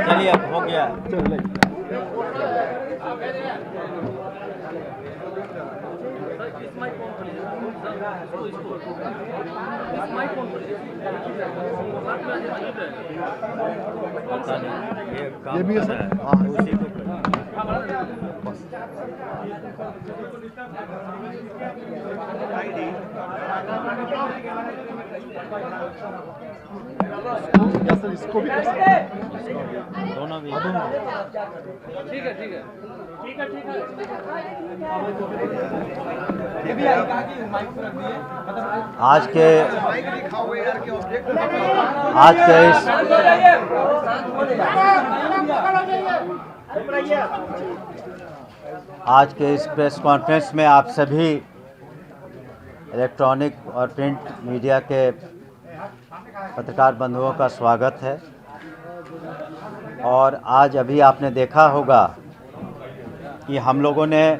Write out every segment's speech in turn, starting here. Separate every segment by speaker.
Speaker 1: चलिए अब हो गया।
Speaker 2: ये भी है सर।
Speaker 1: हाँ उसी को
Speaker 2: या सर इसको भी
Speaker 1: दोनों भी
Speaker 3: ठीक है ठीक है
Speaker 1: आज के इस प्रेस कॉन्फ्रेंस में आप सभी इलेक्ट्रॉनिक और प्रिंट मीडिया के पत्रकार बंधुओं का स्वागत है। और आज अभी आपने देखा होगा कि हम लोगों ने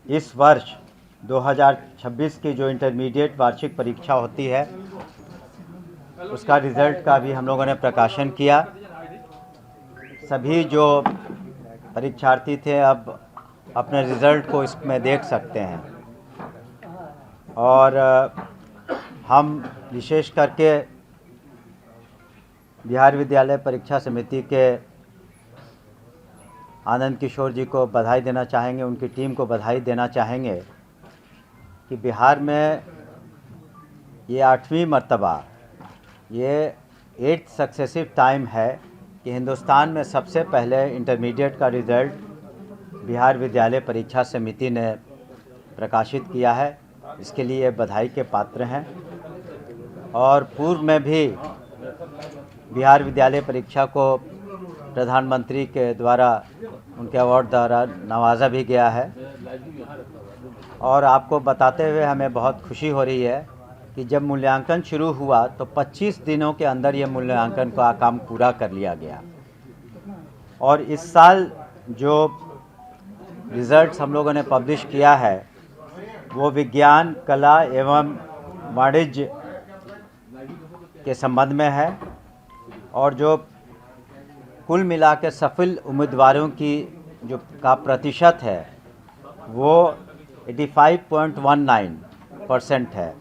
Speaker 1: इस वर्ष 2026 की जो इंटरमीडिएट वार्षिक परीक्षा होती है उसका रिज़ल्ट का भी हम लोगों ने प्रकाशन किया। सभी जो परीक्षार्थी थे अब अपने रिज़ल्ट को इसमें देख सकते हैं। और हम विशेष करके बिहार विद्यालय परीक्षा समिति के आनंद किशोर जी को बधाई देना चाहेंगे, उनकी टीम को बधाई देना चाहेंगे कि बिहार में ये 8वीं मर्तबा, ये 8th सक्सेसिव टाइम है कि हिंदुस्तान में सबसे पहले इंटरमीडिएट का रिज़ल्ट बिहार विद्यालय परीक्षा समिति ने प्रकाशित किया है। इसके लिए बधाई के पात्र हैं। और पूर्व में भी बिहार विद्यालय परीक्षा को प्रधानमंत्री के द्वारा उनके अवार्ड द्वारा नवाजा भी गया है। और आपको बताते हुए हमें बहुत खुशी हो रही है कि जब मूल्यांकन शुरू हुआ तो 25 दिनों के अंदर ये मूल्यांकन का काम पूरा कर लिया गया। और इस साल जो रिज़ल्ट्स हम लोगों ने पब्लिश किया है वो विज्ञान, कला एवं वाणिज्य के संबंध में है। और जो कुल मिला के सफल उम्मीदवारों की जो का प्रतिशत है वो 85.19% है।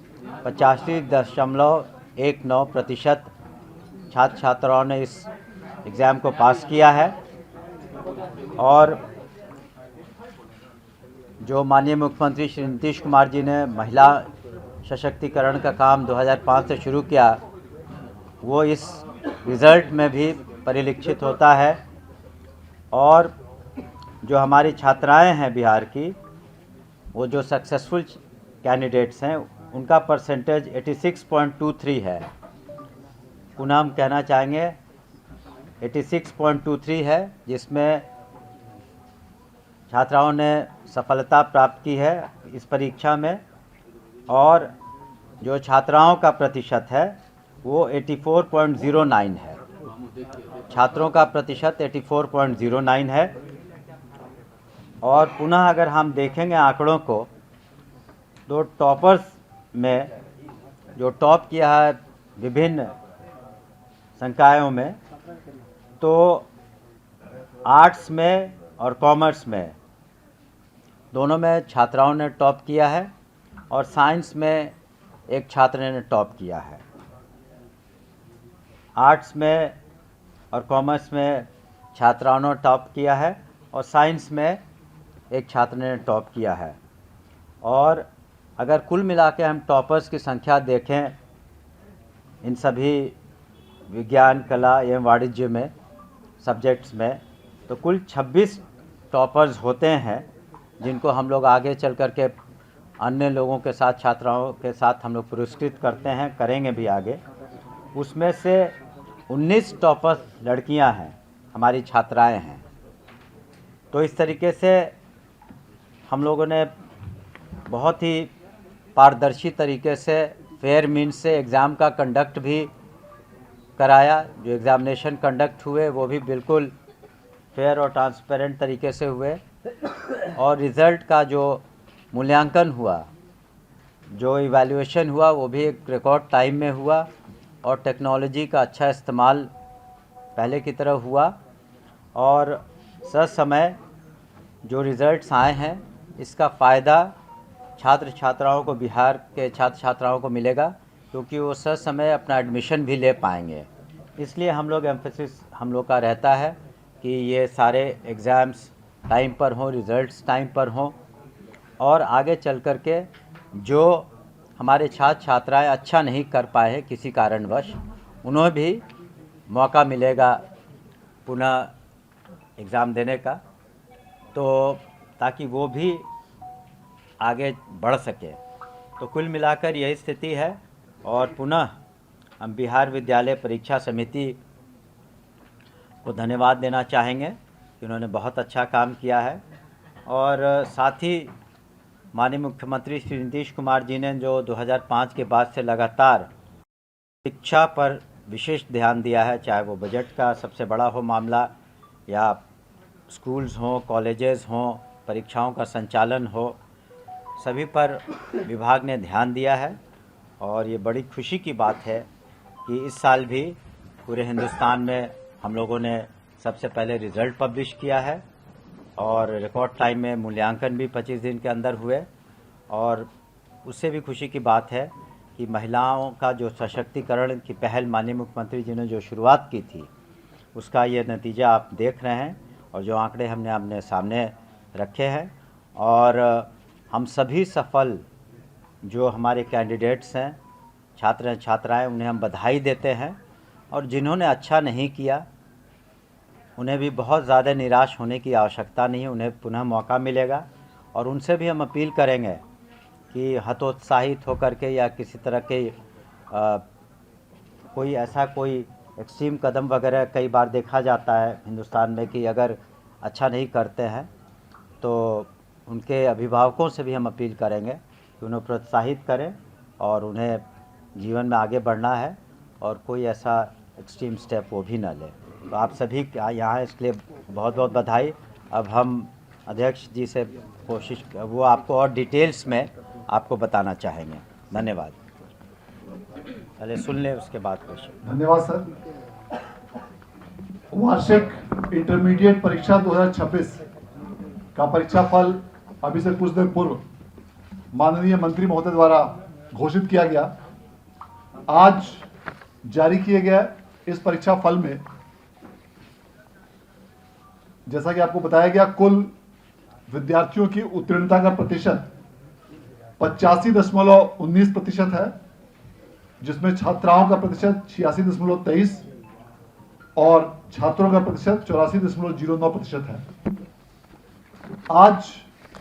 Speaker 1: 85.19% छात्र छात्राओं ने इस एग्ज़ाम को पास किया है। और जो माननीय मुख्यमंत्री श्री नीतीश कुमार जी ने महिला सशक्तिकरण का काम 2005 से शुरू किया वो इस रिज़ल्ट में भी परिलक्षित होता है। और जो हमारी छात्राएं हैं बिहार की, वो जो सक्सेसफुल कैंडिडेट्स हैं उनका परसेंटेज 86.23 है। पुनः हम कहना चाहेंगे 86.23 है, जिसमें छात्राओं ने सफलता प्राप्त की है इस परीक्षा में। और जो छात्राओं का प्रतिशत है वो 84.09 है। छात्रों का प्रतिशत 84.09 है। और पुनः अगर हम देखेंगे आंकड़ों को तो टॉपर्स में जो टॉप किया है विभिन्न संकायों में, तो आर्ट्स में और कॉमर्स में दोनों में छात्राओं ने टॉप किया है। और साइंस में एक छात्र ने टॉप किया है। आर्ट्स में और कॉमर्स में छात्राओं ने टॉप किया है और साइंस में एक छात्र ने टॉप किया है। और अगर कुल मिला के हम टॉपर्स की संख्या देखें इन सभी विज्ञान, कला एवं वाणिज्य में सब्जेक्ट्स में, तो कुल 26 टॉपर्स होते हैं, जिनको हम लोग आगे चल कर के अन्य लोगों के साथ, छात्राओं के साथ हम लोग पुरस्कृत करते हैं, करेंगे भी आगे। उसमें से 19 टॉपर्स लड़कियां हैं, हमारी छात्राएं हैं। तो इस तरीके से हम लोगों ने बहुत ही पारदर्शी तरीके से फेयर मीन्स से एग्ज़ाम का कंडक्ट भी कराया। जो एग्ज़ामिनेशन कंडक्ट हुए वो भी बिल्कुल फेयर और ट्रांसपेरेंट तरीके से हुए, और रिज़ल्ट का जो मूल्यांकन हुआ, जो इवैल्यूएशन हुआ, वो भी एक रिकॉर्ड टाइम में हुआ, और टेक्नोलॉजी का अच्छा इस्तेमाल पहले की तरह हुआ, और ससमय जो रिज़ल्ट्स आए हैं इसका फ़ायदा छात्र छात्राओं को, बिहार के छात्र छात्राओं को मिलेगा, क्योंकि वो ससमय अपना एडमिशन भी ले पाएंगे। इसलिए हम लोग एम्फेसिस हम लोग का रहता है कि ये सारे एग्ज़ाम्स टाइम पर हों, रिज़ल्ट्स टाइम पर हों, और आगे चल कर के जो हमारे छात्र छात्राएँ अच्छा नहीं कर पाए हैं किसी कारणवश, उन्हें भी मौका मिलेगा पुनः एग्ज़ाम देने का, तो ताकि वो भी आगे बढ़ सके। तो कुल मिलाकर यही स्थिति है, और पुनः हम बिहार विद्यालय परीक्षा समिति को धन्यवाद देना चाहेंगे कि उन्होंने बहुत अच्छा काम किया है। और साथ ही माननीय मुख्यमंत्री श्री नीतीश कुमार जी ने जो 2005 के बाद से लगातार शिक्षा पर विशेष ध्यान दिया है, चाहे वो बजट का सबसे बड़ा हो मामला, या स्कूल्स हों, कॉलेजेस हों, परीक्षाओं का संचालन हो, सभी पर विभाग ने ध्यान दिया है। और ये बड़ी खुशी की बात है कि इस साल भी पूरे हिंदुस्तान में हम लोगों ने सबसे पहले रिज़ल्ट पब्लिश किया है, और रिकॉर्ड टाइम में मूल्यांकन भी 25 दिन के अंदर हुए। और उससे भी खुशी की बात है कि महिलाओं का जो सशक्तिकरण की पहल माननीय मुख्यमंत्री जी ने जो शुरुआत की थी, उसका ये नतीजा आप देख रहे हैं, और जो आंकड़े हमने अपने सामने रखे हैं। और हम सभी सफल जो हमारे कैंडिडेट्स हैं, छात्र छात्राएं, उन्हें हम बधाई देते हैं, और जिन्होंने अच्छा नहीं किया उन्हें भी बहुत ज़्यादा निराश होने की आवश्यकता नहीं है, उन्हें पुनः मौका मिलेगा। और उनसे भी हम अपील करेंगे कि हतोत्साहित होकर के या किसी तरह के कोई ऐसा कोई एक्सट्रीम कदम वगैरह कई बार देखा जाता है हिंदुस्तान में कि अगर अच्छा नहीं करते हैं तो उनके अभिभावकों से भी हम अपील करेंगे कि उन्हें प्रोत्साहित करें और उन्हें जीवन में आगे बढ़ना है, और कोई ऐसा एक्सट्रीम स्टेप वो भी न लें। तो आप सभी यहाँ इसके लिए बहुत बहुत बधाई। अब हम अध्यक्ष जी से कोशिश, वो आपको और डिटेल्स में आपको बताना चाहेंगे। धन्यवाद। पहले सुन लें, उसके बाद क्वेश्चन।
Speaker 2: धन्यवाद सर। वार्षिक इंटरमीडिएट परीक्षा 2026 का परीक्षा फल अभी से कुछ देर पूर्व माननीय मंत्री महोदय द्वारा घोषित किया गया। आज जारी किए गए इस परीक्षा फल में जैसा कि आपको बताया गया, कुल विद्यार्थियों की उत्तीर्णता का प्रतिशत 85.19% है, जिसमें छात्राओं का प्रतिशत 86.23 और छात्रों का प्रतिशत 84.09% है। आज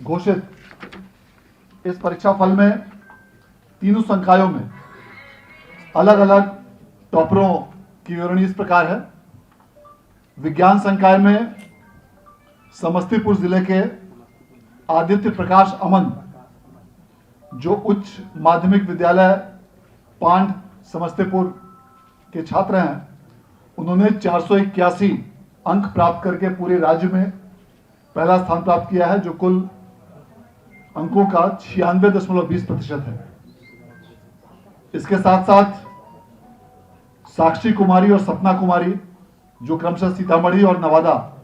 Speaker 2: घोषित इस परीक्षा फल में तीनों संकायों में अलग अलग टॉपरों की विवरणी इस प्रकार है। विज्ञान संकाय में समस्तीपुर जिले के आदित्य प्रकाश अमन, जो उच्च माध्यमिक विद्यालय पांड समस्तीपुर के छात्र हैं, उन्होंने 481 अंक प्राप्त करके पूरे राज्य में पहला स्थान प्राप्त किया है, जो कुल अंकों का 96.20% है। इसके साथ साथ साक्षी कुमारी और सपना कुमारी, जो क्रमशः सीतामढ़ी और नवादा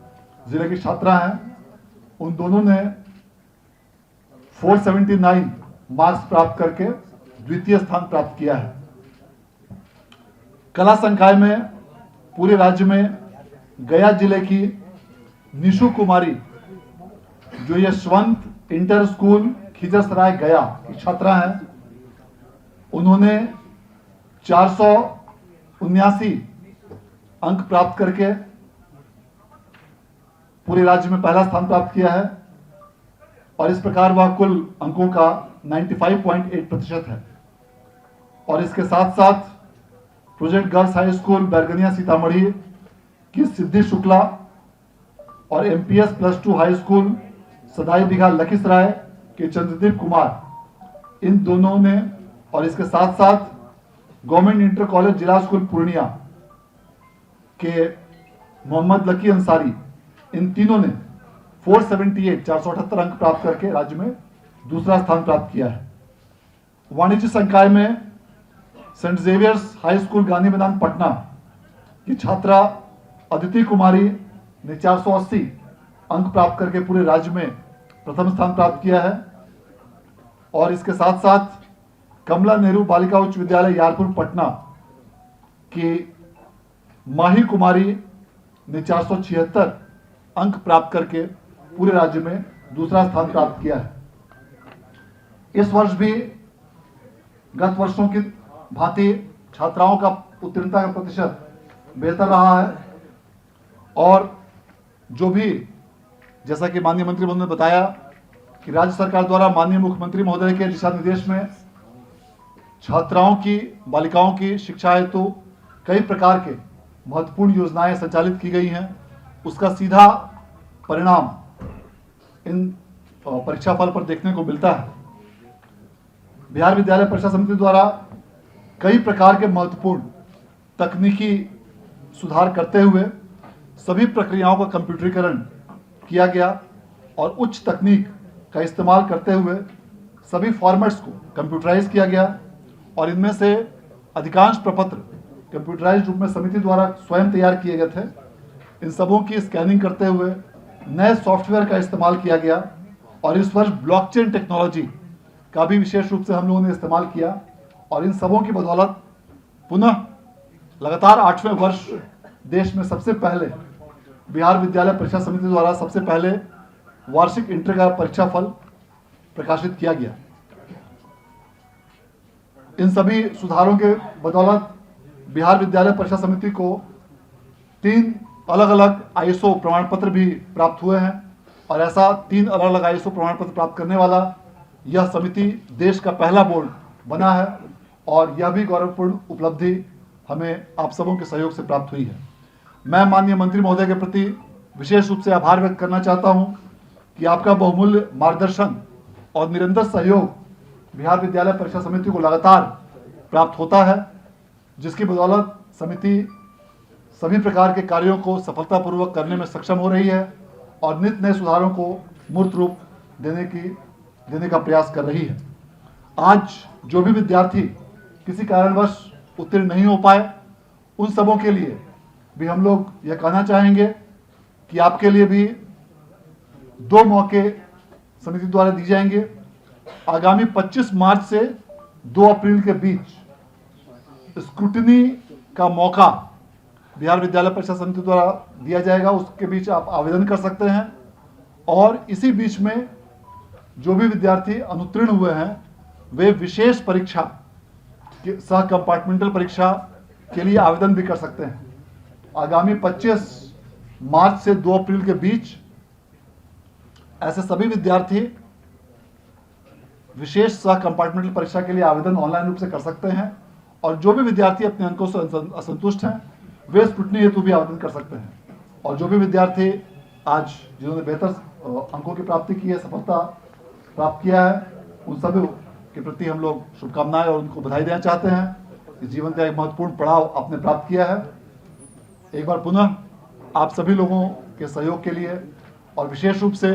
Speaker 2: जिले की छात्रा हैं, उन दोनों ने 479 मार्क्स प्राप्त करके द्वितीय स्थान प्राप्त किया है। कला संकाय में पूरे राज्य में गया जिले की निशु कुमारी, जो यशवंत इंटर स्कूल खिजरसराय गया की छात्रा हैं, उन्होंने 479 अंक प्राप्त करके पूरे राज्य में पहला स्थान प्राप्त किया है और इस प्रकार वह कुल अंकों का 95.8% है। और इसके साथ साथ project girls high school Bairgania Sitamarhi की सिद्धि शुक्ला और एमपीएस +2 हाई स्कूल सदाई बिघा लखीसराय के चंद्रदीप कुमार, इन दोनों ने, और इसके साथ साथ गवर्नमेंट इंटर कॉलेज जिला स्कूल पूर्णिया के मोहम्मद लकी अंसारी, इन तीनों ने 478 अंक प्राप्त करके राज्य में दूसरा स्थान प्राप्त किया है। वाणिज्य संकाय में Saint Xavier's High School Gandhi Maidan Patna की छात्रा अदिति कुमारी ने 480 अंक प्राप्त करके पूरे राज्य में प्रथम स्थान प्राप्त किया है। और इसके साथ साथ कमला नेहरू बालिका उच्च विद्यालय यारपुर पटना की माही कुमारी ने 476 अंक प्राप्त करके पूरे राज्य में दूसरा स्थान प्राप्त किया है। इस वर्ष भी गत वर्षों की भांति छात्राओं का उत्तीर्णता का प्रतिशत बेहतर रहा है और जो भी, जैसा कि माननीय मंत्री महोदय ने बताया कि राज्य सरकार द्वारा माननीय मुख्यमंत्री महोदय के दिशा निर्देश में छात्राओं की, बालिकाओं की शिक्षा हेतु कई प्रकार के महत्वपूर्ण योजनाएं संचालित की गई हैं, उसका सीधा परिणाम इन परीक्षा फल पर देखने को मिलता है। बिहार विद्यालय परीक्षा समिति द्वारा कई प्रकार के महत्वपूर्ण तकनीकी सुधार करते हुए सभी प्रक्रियाओं का कंप्यूटरीकरण किया गया और उच्च तकनीक का इस्तेमाल करते हुए सभी फॉर्मेट्स को कंप्यूटराइज किया गया और इनमें से अधिकांश प्रपत्र कंप्यूटराइज्ड रूप में समिति द्वारा स्वयं तैयार किए गए थे। इन सबों की स्कैनिंग करते हुए नए सॉफ्टवेयर का इस्तेमाल किया गया और इस वर्ष ब्लॉकचेन टेक्नोलॉजी का भी विशेष रूप से हम लोगों ने इस्तेमाल किया और इन सबों की बदौलत पुनः लगातार 8वें वर्ष देश में सबसे पहले बिहार विद्यालय परीक्षा समिति द्वारा सबसे पहले वार्षिक इंटर का परीक्षा फल प्रकाशित किया गया। इन सभी सुधारों के बदौलत बिहार विद्यालय परीक्षा समिति को 3 अलग अलग आईएसओ प्रमाण पत्र भी प्राप्त हुए हैं और ऐसा 3 अलग अलग आईएसओ प्रमाण पत्र प्राप्त करने वाला यह समिति देश का पहला बोर्ड बना है और यह भी गौरवपूर्ण उपलब्धि हमें आप सबों के सहयोग से प्राप्त हुई है। मैं माननीय मंत्री महोदय के प्रति विशेष रूप से आभार व्यक्त करना चाहता हूं कि आपका बहुमूल्य मार्गदर्शन और निरंतर सहयोग बिहार विद्यालय परीक्षा समिति को लगातार प्राप्त होता है, जिसकी बदौलत समिति सभी प्रकार के कार्यों को सफलतापूर्वक करने में सक्षम हो रही है और नित्य नए सुधारों को मूर्त रूप देने का प्रयास कर रही है। आज जो भी विद्यार्थी किसी कारणवश उत्तीर्ण नहीं हो पाए, उन सबों के लिए भी हम लोग यह कहना चाहेंगे कि आपके लिए भी 2 मौके समिति द्वारा दी जाएंगे। आगामी 25 मार्च से 2 अप्रैल के बीच स्क्रूटनी का मौका बिहार विद्यालय परीक्षा समिति द्वारा दिया जाएगा, उसके बीच आप आवेदन कर सकते हैं और इसी बीच में जो भी विद्यार्थी अनुत्तीर्ण हुए हैं वे विशेष परीक्षा सह कंपार्टमेंटल परीक्षा के लिए आवेदन भी कर सकते हैं। आगामी 25 मार्च से 2 अप्रैल के बीच ऐसे सभी विद्यार्थी विशेष सह कंपार्टमेंटल परीक्षा के लिए आवेदन ऑनलाइन रूप से कर सकते हैं और जो भी विद्यार्थी अपने अंकों से असंतुष्ट हैं वे स्क्रूटनी हेतु भी आवेदन कर सकते हैं। और जो भी विद्यार्थी आज जिन्होंने बेहतर अंकों की प्राप्ति की है, सफलता प्राप्त किया है, उन सभी के प्रति हम लोग शुभकामनाएं और उनको बधाई देना चाहते हैं। इस जीवन का एक महत्वपूर्ण पड़ाव आपने प्राप्त किया है। एक बार पुनः आप सभी लोगों के सहयोग के लिए और विशेष रूप से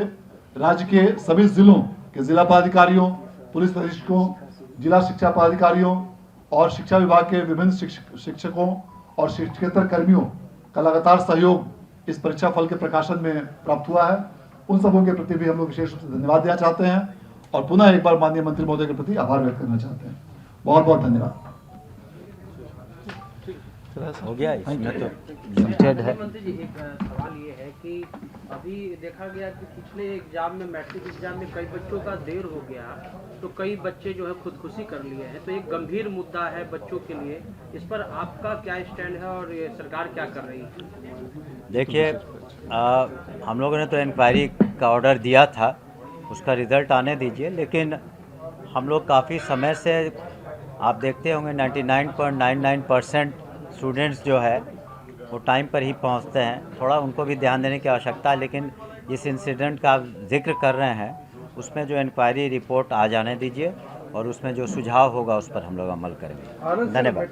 Speaker 2: राज्य के सभी जिलों के जिला पदाधिकारियों, पुलिस अधीक्षकों, जिला शिक्षा पदाधिकारियों और शिक्षा विभाग के विभिन्न शिक्षकों और शिक्षकेतर कर्मियों का लगातार सहयोग इस परीक्षा फल के प्रकाशन में प्राप्त हुआ है। उन सबों के प्रति भी हम लोग विशेष रूप से धन्यवाद देना चाहते हैं और पुनः एक बार माननीय मंत्री महोदय के प्रति आभार व्यक्त करना चाहते हैं। बहुत बहुत धन्यवाद।
Speaker 1: हो गया, इसमें तो लिमिटेड है।
Speaker 3: मंत्री जी, एक सवाल ये है कि अभी देखा गया कि पिछले एग्जाम में, मैट्रिक एग्जाम में कई बच्चों का देर हो गया, तो कई बच्चे जो है खुदकुशी कर लिए हैं, तो एक गंभीर मुद्दा है बच्चों के लिए। इस पर आपका क्या स्टैंड है और ये सरकार क्या कर रही है?
Speaker 1: देखिए, हम लोगों ने तो इंक्वायरी का ऑर्डर दिया था, उसका रिज़ल्ट आने दीजिए। लेकिन हम लोग काफ़ी समय से, आप देखते होंगे 99.99% स्टूडेंट्स जो है वो टाइम पर ही पहुंचते हैं। थोड़ा उनको भी ध्यान देने की आवश्यकता है, लेकिन इस इंसिडेंट का आप जिक्र कर रहे हैं, उसमें जो इंक्वायरी रिपोर्ट आ जाने दीजिए और उसमें जो सुझाव होगा उस पर हम लोग अमल करेंगे। धन्यवाद।